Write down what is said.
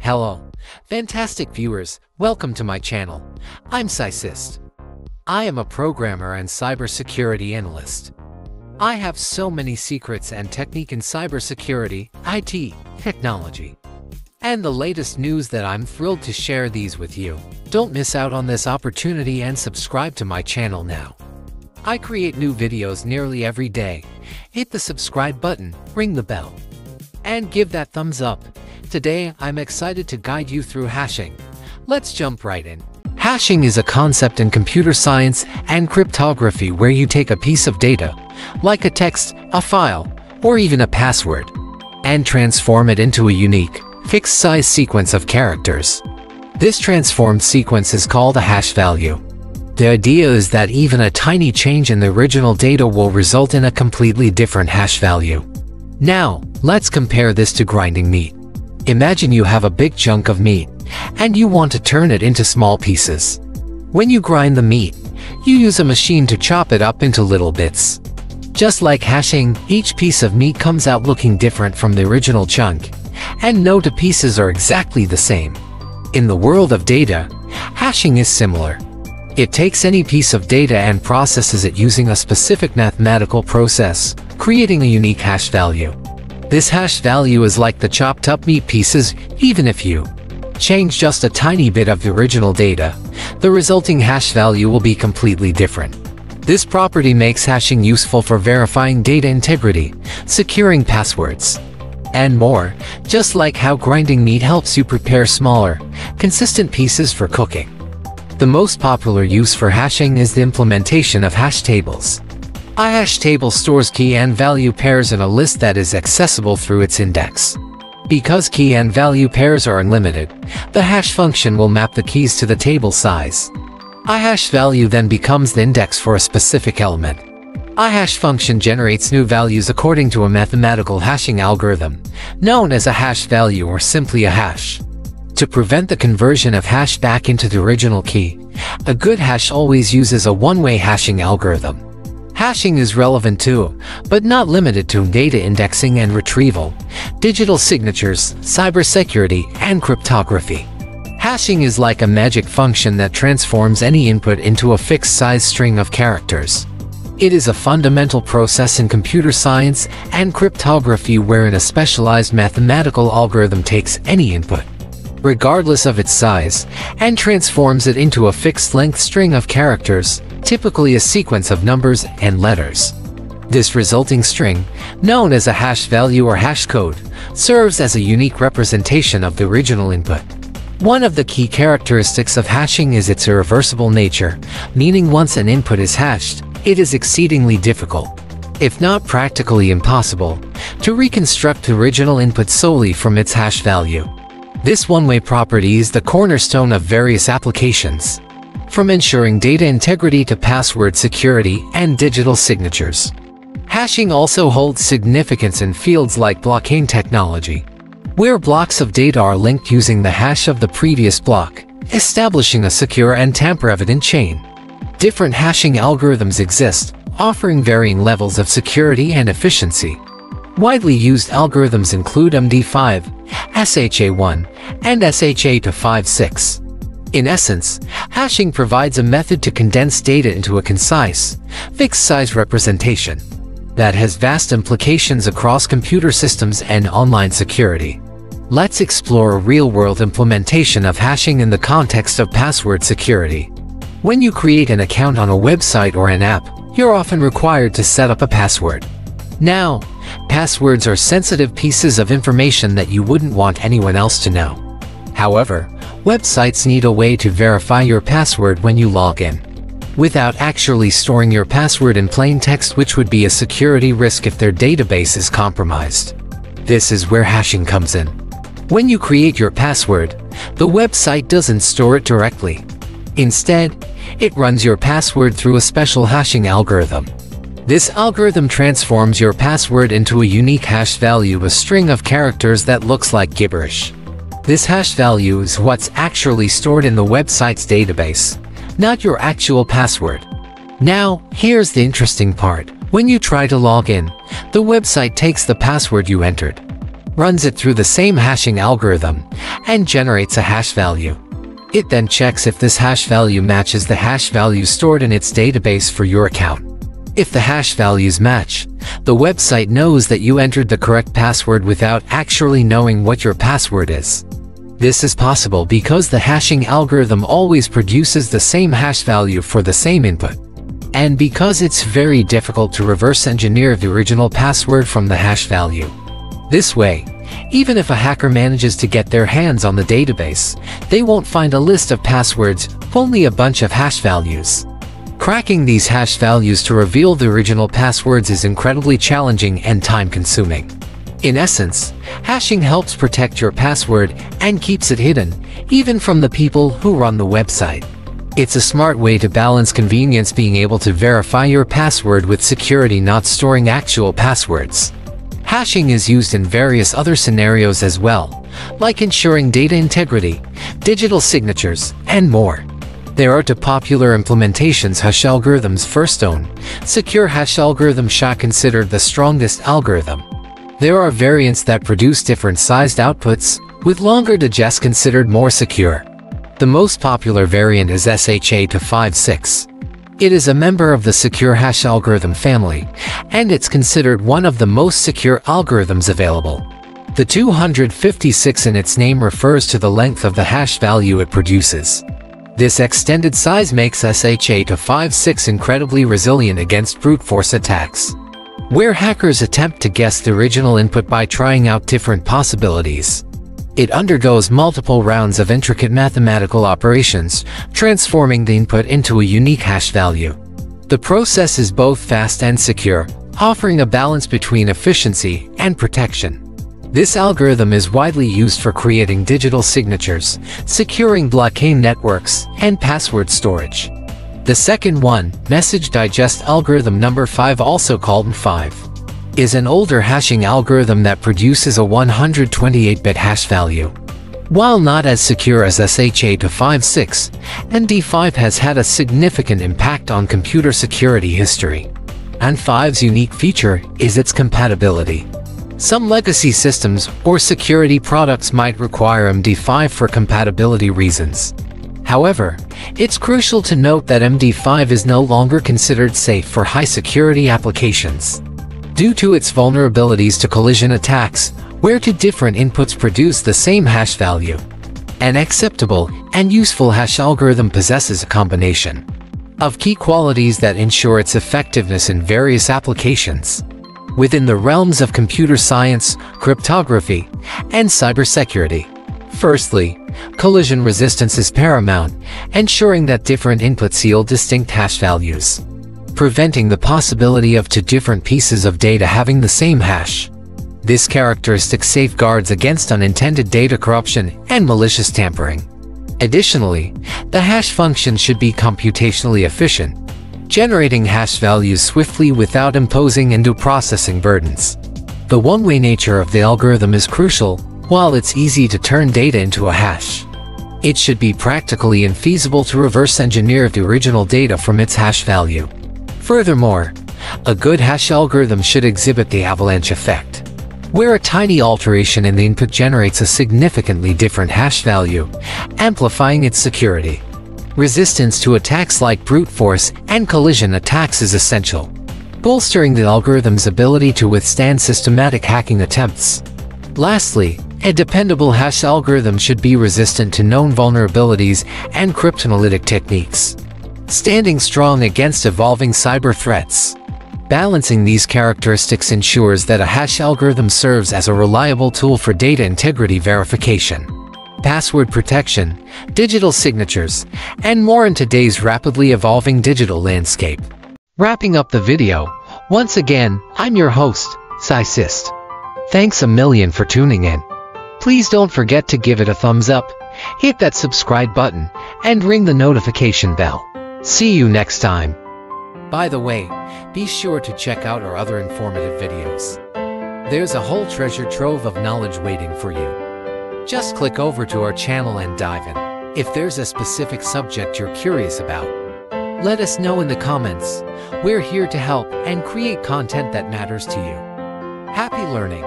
Hello, fantastic viewers, welcome to my channel. I'm Cysyst. I am a programmer and cybersecurity analyst. I have so many secrets and technique in cybersecurity, IT, technology, and the latest news that I'm thrilled to share these with you. Don't miss out on this opportunity and subscribe to my channel now. I create new videos nearly every day. Hit the subscribe button, ring the bell, and give that thumbs up. Today, I'm excited to guide you through hashing. Let's jump right in. Hashing is a concept in computer science and cryptography where you take a piece of data, like a text, a file, or even a password, and transform it into a unique, fixed-size sequence of characters. This transformed sequence is called a hash value. The idea is that even a tiny change in the original data will result in a completely different hash value. Now, let's compare this to grinding meat. Imagine you have a big chunk of meat, and you want to turn it into small pieces. When you grind the meat, you use a machine to chop it up into little bits. Just like hashing, each piece of meat comes out looking different from the original chunk, and no two pieces are exactly the same. In the world of data, hashing is similar. It takes any piece of data and processes it using a specific mathematical process, creating a unique hash value. This hash value is like the chopped up meat pieces. Even if you change just a tiny bit of the original data, the resulting hash value will be completely different. This property makes hashing useful for verifying data integrity, securing passwords, and more, just like how grinding meat helps you prepare smaller, consistent pieces for cooking. The most popular use for hashing is the implementation of hash tables. A hash table stores key and value pairs in a list that is accessible through its index. Because key and value pairs are unlimited, the hash function will map the keys to the table size. A hash value then becomes the index for a specific element. A hash function generates new values according to a mathematical hashing algorithm, known as a hash value or simply a hash. To prevent the conversion of hash back into the original key, a good hash always uses a one-way hashing algorithm. Hashing is relevant to, but not limited to, data indexing and retrieval, digital signatures, cybersecurity, and cryptography. Hashing is like a magic function that transforms any input into a fixed-size string of characters. It is a fundamental process in computer science and cryptography wherein a specialized mathematical algorithm takes any input, regardless of its size, and transforms it into a fixed-length string of characters, typically a sequence of numbers and letters. This resulting string, known as a hash value or hash code, serves as a unique representation of the original input. One of the key characteristics of hashing is its irreversible nature, meaning once an input is hashed, it is exceedingly difficult, if not practically impossible, to reconstruct the original input solely from its hash value. This one-way property is the cornerstone of various applications, from ensuring data integrity to password security and digital signatures. Hashing also holds significance in fields like blockchain technology, where blocks of data are linked using the hash of the previous block, establishing a secure and tamper-evident chain. Different hashing algorithms exist, offering varying levels of security and efficiency. Widely used algorithms include MD5, SHA-1, and SHA-256. In essence, hashing provides a method to condense data into a concise, fixed-size representation that has vast implications across computer systems and online security. Let's explore a real-world implementation of hashing in the context of password security. When you create an account on a website or an app, you're often required to set up a password. Now, passwords are sensitive pieces of information that you wouldn't want anyone else to know. However, websites need a way to verify your password when you log in, without actually storing your password in plain text, which would be a security risk if their database is compromised. This is where hashing comes in. When you create your password, the website doesn't store it directly. Instead, it runs your password through a special hashing algorithm. This algorithm transforms your password into a unique hash value, a string of characters that looks like gibberish. This hash value is what's actually stored in the website's database, not your actual password. Now, here's the interesting part. When you try to log in, the website takes the password you entered. runs it through the same hashing algorithm, and generates a hash value. It then checks if this hash value matches the hash value stored in its database for your account. If the hash values match, the website knows that you entered the correct password without actually knowing what your password is. This is possible because the hashing algorithm always produces the same hash value for the same input, and because it's very difficult to reverse engineer the original password from the hash value. This way, even if a hacker manages to get their hands on the database, they won't find a list of passwords, only a bunch of hash values. Cracking these hash values to reveal the original passwords is incredibly challenging and time-consuming. In essence, hashing helps protect your password and keeps it hidden, even from the people who run the website. It's a smart way to balance convenience, being able to verify your password, with security, not storing actual passwords. Hashing is used in various other scenarios as well, like ensuring data integrity, digital signatures, and more. There are two popular implementations: hash algorithms. First, own secure hash algorithm, SHA, considered the strongest algorithm. There are variants that produce different sized outputs, with longer digests considered more secure. The most popular variant is SHA-256. It is a member of the secure hash algorithm family, and it's considered one of the most secure algorithms available. The 256 in its name refers to the length of the hash value it produces. This extended size makes SHA-256 incredibly resilient against brute force attacks, where hackers attempt to guess the original input by trying out different possibilities. It undergoes multiple rounds of intricate mathematical operations, transforming the input into a unique hash value. The process is both fast and secure, offering a balance between efficiency and protection. This algorithm is widely used for creating digital signatures, securing blockchain networks, and password storage. The second one, message digest algorithm number 5, also called MD5, is an older hashing algorithm that produces a 128-bit hash value. While not as secure as SHA-256, MD5 has had a significant impact on computer security history. MD5's unique feature is its compatibility. Some legacy systems or security products might require MD5 for compatibility reasons. However, it's crucial to note that MD5 is no longer considered safe for high-security applications, due to its vulnerabilities to collision attacks, where two different inputs produce the same hash value. An acceptable and useful hash algorithm possesses a combination of key qualities that ensure its effectiveness in various applications within the realms of computer science, cryptography, and cybersecurity. Firstly, collision resistance is paramount, ensuring that different inputs yield distinct hash values, preventing the possibility of two different pieces of data having the same hash. This characteristic safeguards against unintended data corruption and malicious tampering. Additionally, the hash function should be computationally efficient, generating hash values swiftly without imposing undue processing burdens. The one-way nature of the algorithm is crucial. While it's easy to turn data into a hash, it should be practically infeasible to reverse engineer the original data from its hash value. Furthermore, a good hash algorithm should exhibit the avalanche effect, where a tiny alteration in the input generates a significantly different hash value, amplifying its security. Resistance to attacks like brute force and collision attacks is essential, bolstering the algorithm's ability to withstand systematic hacking attempts. Lastly, a dependable hash algorithm should be resistant to known vulnerabilities and cryptanalytic techniques, standing strong against evolving cyber threats. Balancing these characteristics ensures that a hash algorithm serves as a reliable tool for data integrity verification, password protection, digital signatures, and more in today's rapidly evolving digital landscape. Wrapping up the video, once again, I'm your host, cybersecurity. Thanks a million for tuning in. Please don't forget to give it a thumbs up, hit that subscribe button, and ring the notification bell. See you next time. By the way, be sure to check out our other informative videos. There's a whole treasure trove of knowledge waiting for you. Just click over to our channel and dive in. If there's a specific subject you're curious about, let us know in the comments. We're here to help and create content that matters to you. Happy learning!